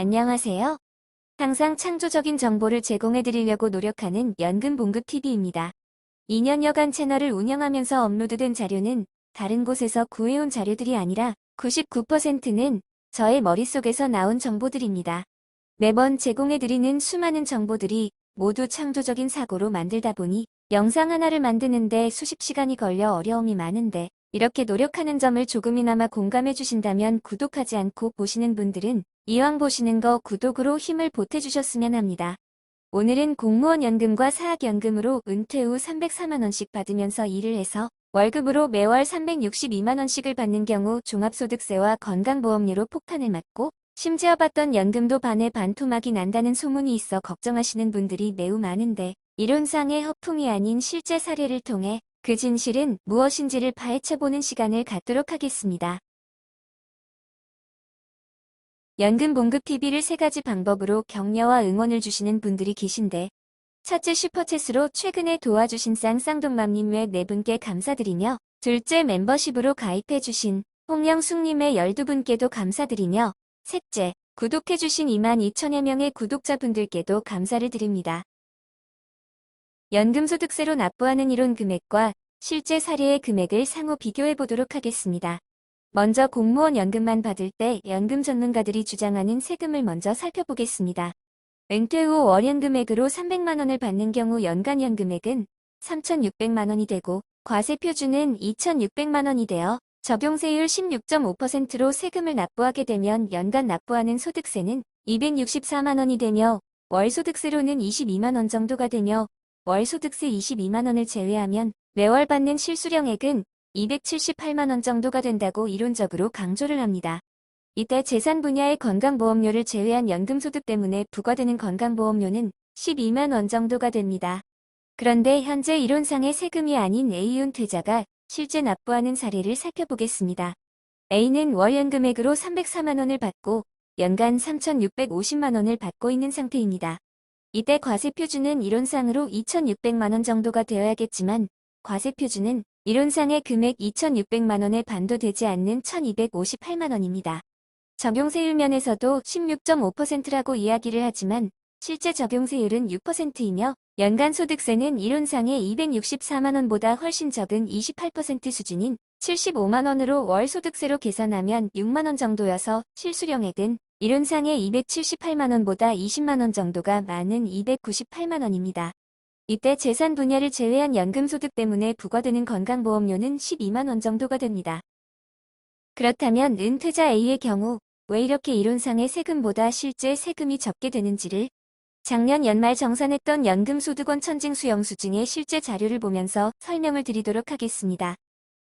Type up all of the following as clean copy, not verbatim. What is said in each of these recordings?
안녕하세요. 항상 창조적인 정보를 제공해 드리려고 노력하는 연금봉급TV입니다. 2년여간 채널을 운영하면서 업로드된 자료는 다른 곳에서 구해온 자료들이 아니라 99%는 저의 머릿속에서 나온 정보들입니다. 매번 제공해 드리는 수많은 정보들이 모두 창조적인 사고로 만들다 보니 영상 하나를 만드는데 수십 시간이 걸려 어려움이 많은데 이렇게 노력하는 점을 조금이나마 공감해 주신다면 구독하지 않고 보시는 분들은 이왕 보시는 거 구독으로 힘을 보태주셨으면 합니다. 오늘은 공무원 연금과 사학연금으로 은퇴 후 304만원씩 받으면서 일을 해서 월급으로 매월 362만원씩을 받는 경우 종합소득세와 건강보험료로 폭탄을 맞고 심지어 받던 연금도 반에 반토막이 난다는 소문이 있어 걱정하시는 분들이 매우 많은데 이론상의 허풍이 아닌 실제 사례를 통해 그 진실은 무엇인지를 파헤쳐보는 시간을 갖도록 하겠습니다. 연금봉급TV를 세 가지 방법으로 격려와 응원을 주시는 분들이 계신데 첫째 슈퍼챗으로 최근에 도와주신 쌍쌍동맘님 외 4분께 감사드리며 둘째 멤버십으로 가입해주신 홍영숙님의 12분께도 감사드리며 셋째 구독해주신 22,000여 명의 구독자분들께도 감사를 드립니다. 연금소득세로 납부하는 이론 금액과 실제 사례의 금액을 상호 비교해보도록 하겠습니다. 먼저 공무원 연금만 받을 때 연금 전문가들이 주장하는 세금을 먼저 살펴보겠습니다. 은퇴 후 월연금액으로 300만원을 받는 경우 연간 연금액은 3,600만원이 되고 과세표준은 2,600만원이 되어 적용세율 16.5%로 세금을 납부하게 되면 연간 납부하는 소득세는 264만원이 되며 월소득세로는 22만원 정도가 되며 월소득세 22만원을 제외하면 매월 받는 실수령액은 278만원 정도가 된다고 이론적으로 강조를 합니다. 이때 재산 분야의 건강보험료를 제외한 연금소득 때문에 부과되는 건강보험료는 12만원 정도가 됩니다. 그런데 현재 이론상의 세금이 아닌 A 은퇴자가 실제 납부하는 사례를 살펴보겠습니다. A는 월연금액으로 304만원을 받고 연간 3,650만원을 받고 있는 상태입니다. 이때 과세표준은 이론상으로 2,600만원 정도가 되어야겠지만 과세표준은 이론상의 금액 2,600만원에 반도 되지 않는 1,258만원입니다. 적용세율 면에서도 16.5%라고 이야기를 하지만 실제 적용세율은 6%이며 연간 소득세는 이론상의 264만원보다 훨씬 적은 28% 수준인 75만원으로 월 소득세로 계산하면 6만원 정도여서 실수령액은 이론상의 278만원보다 20만원 정도가 많은 298만원입니다. 이때 재산 분야를 제외한 연금소득 때문에 부과되는 건강보험료는 12만원 정도가 됩니다. 그렇다면 은퇴자 A의 경우 왜 이렇게 이론상의 세금보다 실제 세금이 적게 되는지를 작년 연말 정산했던 연금소득원 천징수영수 증의 실제 자료를 보면서 설명을 드리도록 하겠습니다.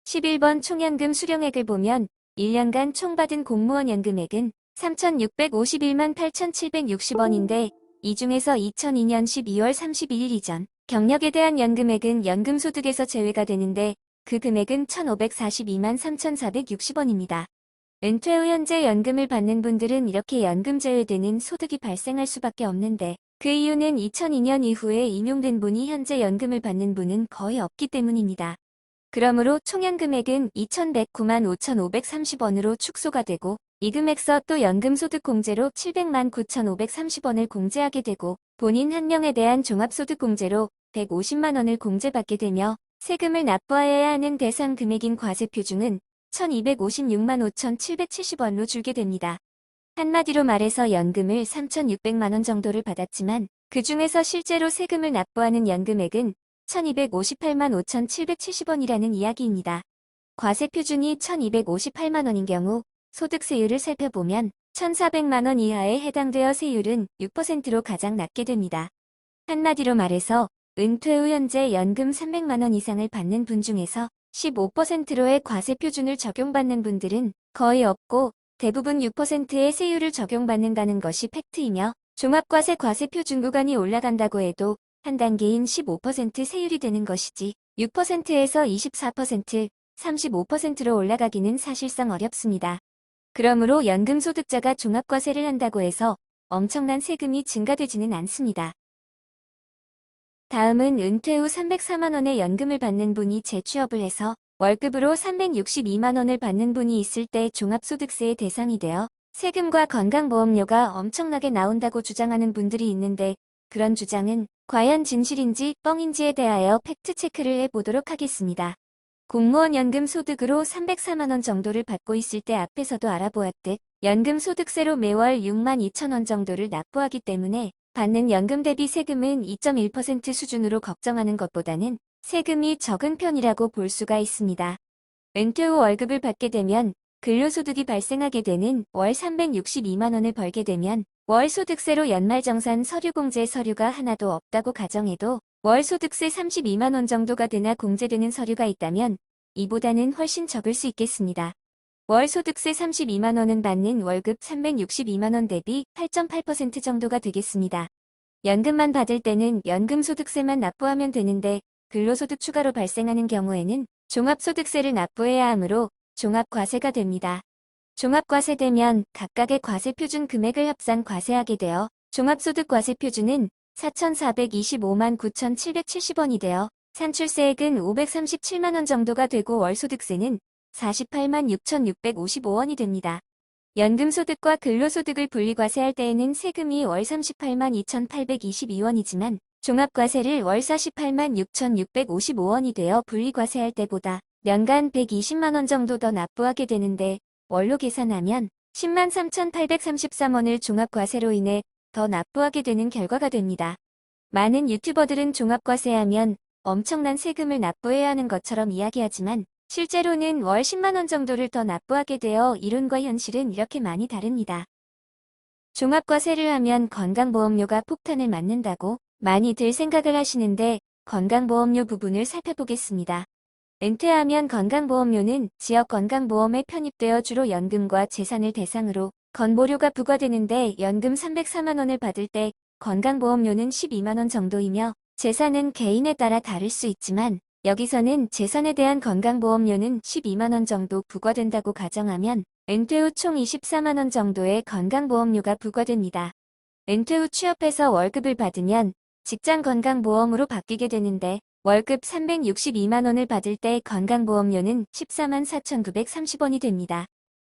11번 총연금 수령액을 보면 1년간 총 받은 공무원 연금액은 3,651만 8,760원인데 이 중에서 2002년 12월 31일 이전 경력에 대한 연금액은 연금소득에서 제외가 되는데 그 금액은 1,542만 3,460원입니다. 은퇴 후 현재 연금을 받는 분들은 이렇게 연금 제외되는 소득이 발생할 수밖에 없는데 그 이유는 2002년 이후에 임용된 분이 현재 연금을 받는 분은 거의 없기 때문입니다. 그러므로 총연금액은 2,109만 5,530원으로 축소가 되고 이 금액서 또 연금소득공제로 700만 9,530원을 공제하게 되고 본인 한 명에 대한 종합소득공제로 150만원을 공제받게 되며 세금을 납부하여야 하는 대상 금액인 과세표준은 1,256만 5,770원로 줄게 됩니다. 한마디로 말해서 연금을 3,600만원 정도를 받았지만 그 중에서 실제로 세금을 납부하는 연금액은 1,258만 5,770원이라는 이야기입니다. 과세표준이 1,258만원인 경우 소득세율을 살펴보면 1,400만원 이하에 해당되어 세율은 6%로 가장 낮게 됩니다. 한마디로 말해서 은퇴 후 현재 연금 300만원 이상을 받는 분 중에서 15%로의 과세표준을 적용받는 분들은 거의 없고 대부분 6%의 세율을 적용받는다는 것이 팩트이며 종합과세 과세표준 구간이 올라간다고 해도 한 단계인 15% 세율이 되는 것이지 6%에서 24%, 35%로 올라가기는 사실상 어렵습니다. 그러므로 연금소득자가 종합과세를 한다고 해서 엄청난 세금이 증가되지는 않습니다. 다음은 은퇴 후 304만원의 연금을 받는 분이 재취업을 해서 월급으로 362만원을 받는 분이 있을 때 종합소득세의 대상이 되어 세금과 건강보험료가 엄청나게 나온다고 주장하는 분들이 있는데 그런 주장은 과연 진실인지 뻥인지에 대하여 팩트체크를 해보도록 하겠습니다. 공무원 연금 소득으로 304만 원 정도를 받고 있을 때 앞에서도 알아보았듯 연금 소득세로 매월 6만 2천 원 정도를 납부하기 때문에 받는 연금 대비 세금은 2.1% 수준으로 걱정하는 것보다는 세금이 적은 편이라고 볼 수가 있습니다. 은퇴 후 월급을 받게 되면 근로소득이 발생하게 되는 월 362만 원을 벌게 되면 월 소득세로 연말정산 서류공제 서류가 하나도 없다고 가정해도 월 소득세 32만 원 정도가 되나 공제되는 서류가 있다면 이보다는 훨씬 적을 수 있겠습니다. 월 소득세 32만 원은 받는 월급 362만 원 대비 8.8% 정도가 되겠습니다. 연금만 받을 때는 연금소득세만 납부하면 되는데 근로소득 추가로 발생하는 경우에는 종합소득세를 납부해야 하므로 종합과세가 됩니다. 종합과세되면 각각의 과세 표준 금액을 합산 과세하게 되어 종합소득과세 표준은 4,425만 9,770원이 되어 산출세액은 537만 원 정도가 되고 월소득세는 48만 6,655원이 됩니다. 연금소득과 근로소득을 분리과세할 때에는 세금이 월 38만 2,822원이지만 종합과세를 월 48만 6,655원이 되어 분리과세할 때보다 연간 120만 원 정도 더 납부하게 되는데 월로 계산하면 10만 3,833원을 종합과세로 인해 더 납부하게 되는 결과가 됩니다. 많은 유튜버들은 종합과세하면 엄청난 세금을 납부해야 하는 것처럼 이야기하지만 실제로는 월 10만 원 정도를 더 납부하게 되어 이론과 현실은 이렇게 많이 다릅니다. 종합과세를 하면 건강보험료가 폭탄을 맞는다고 많이들 생각을 하시는데 건강보험료 부분을 살펴보겠습니다. 은퇴하면 건강보험료는 지역건강보험에 편입되어 주로 연금과 재산을 대상으로 건보료가 부과되는데 연금 304만 원을 받을 때 건강보험료는 12만 원 정도이며 재산은 개인에 따라 다를 수 있지만 여기서는 재산에 대한 건강보험료는 12만 원 정도 부과된다고 가정하면 은퇴 후 총 24만 원 정도의 건강보험료가 부과됩니다. 은퇴 후 취업해서 월급을 받으면 직장 건강보험으로 바뀌게 되는데 월급 362만 원을 받을 때 건강보험료는 14만 4,930원이 됩니다.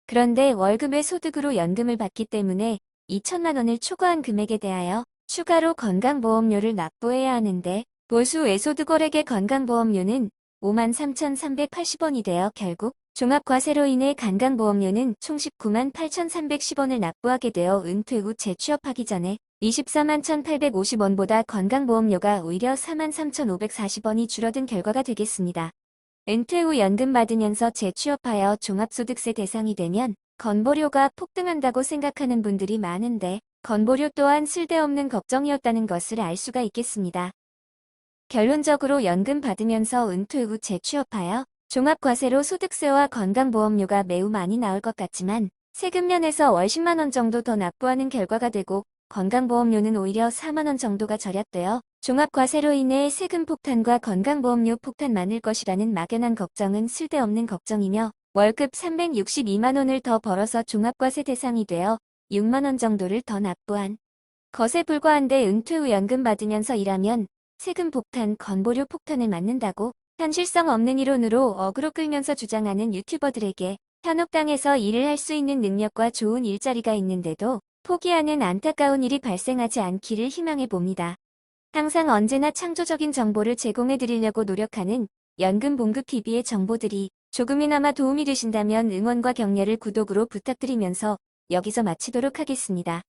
그런데 월급의 소득으로 연금을 받기 때문에 2천만 원을 초과한 금액에 대하여 추가로 건강보험료를 납부해야 하는데 보수 외소득월액의 건강보험료는 5만 3,380원이 되어 결국 종합과세로 인해 건강보험료는 총 19만 8,310원을 납부하게 되어 은퇴 후 재취업하기 전에 24만 1,850원보다 건강보험료가 오히려 4만 3,540원이 줄어든 결과가 되겠습니다. 은퇴 후 연금 받으면서 재취업하여 종합소득세 대상이 되면 건보료가 폭등한다고 생각하는 분들이 많은데 건보료 또한 쓸데없는 걱정이었다는 것을 알 수가 있겠습니다. 결론적으로 연금 받으면서 은퇴 후 재취업하여 종합과세로 소득세와 건강보험료가 매우 많이 나올 것 같지만 세금 면에서 월 10만 원 정도 더 납부하는 결과가 되고 건강보험료는 오히려 4만 원 정도가 절약되어 종합과세로 인해 세금 폭탄과 건강보험료 폭탄 많을 것이라는 막연한 걱정은 쓸데없는 걱정이며 월급 362만 원을 더 벌어서 종합과세 대상이 되어 6만 원 정도를 더 납부한 것에 불과한데 은퇴 후 연금 받으면서 일하면 세금 폭탄, 건보료 폭탄을 맞는다고 현실성 없는 이론으로 어그로 끌면서 주장하는 유튜버들에게 현혹당해서 일을 할 수 있는 능력과 좋은 일자리가 있는데도 포기하는 안타까운 일이 발생하지 않기를 희망해 봅니다. 항상 언제나 창조적인 정보를 제공해 드리려고 노력하는 연금봉급TV의 정보들이 조금이나마 도움이 되신다면 응원과 격려를 구독으로 부탁드리면서 여기서 마치도록 하겠습니다.